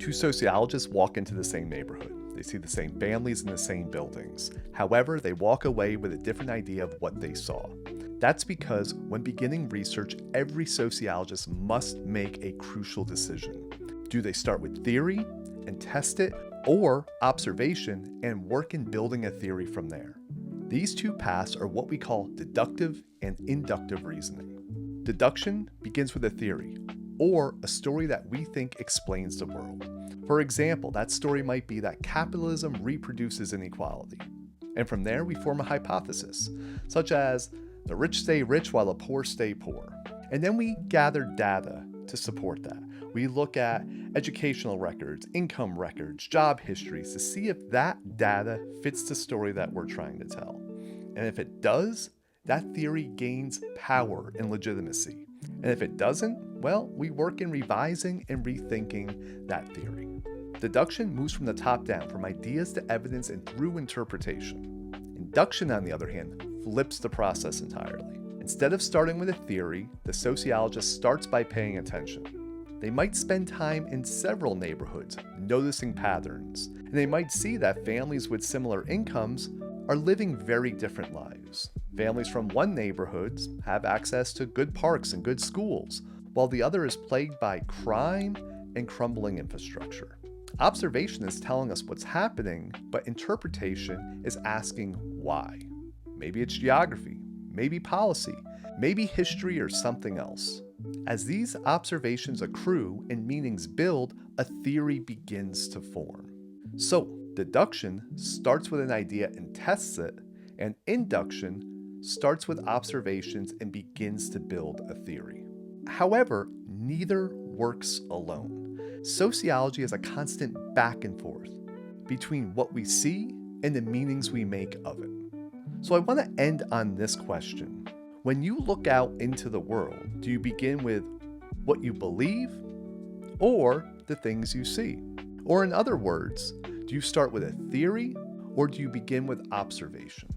Two sociologists walk into the same neighborhood. They see the same families in the same buildings. However, they walk away with a different idea of what they saw. That's because when beginning research, every sociologist must make a crucial decision. Do they start with theory and test it, or observation and work in building a theory from there? These two paths are what we call deductive and inductive reasoning. Deduction begins with a theory, or a story that we think explains the world. For example, that story might be that capitalism reproduces inequality. And from there, we form a hypothesis, such as the rich stay rich while the poor stay poor. And then we gather data to support that. We look at educational records, income records, job histories to see if that data fits the story that we're trying to tell. And if it does, that theory gains power and legitimacy. And if it doesn't, well, we work in revising and rethinking that theory. Deduction moves from the top down, from ideas to evidence and through interpretation. Induction, on the other hand, flips the process entirely. Instead of starting with a theory, the sociologist starts by paying attention. They might spend time in several neighborhoods, noticing patterns, and they might see that families with similar incomes are living very different lives. Families from one neighborhood have access to good parks and good schools, while the other is plagued by crime and crumbling infrastructure. Observation is telling us what's happening, but interpretation is asking why. Maybe it's geography, maybe policy, maybe history or something else. As these observations accrue and meanings build, a theory begins to form. So, deduction starts with an idea and tests it, and induction starts with observations and begins to build a theory. However, neither works alone. Sociology is a constant back and forth between what we see and the meanings we make of it. So I want to end on this question. When you look out into the world, do you begin with what you believe or the things you see? Or in other words, do you start with a theory or do you begin with observation?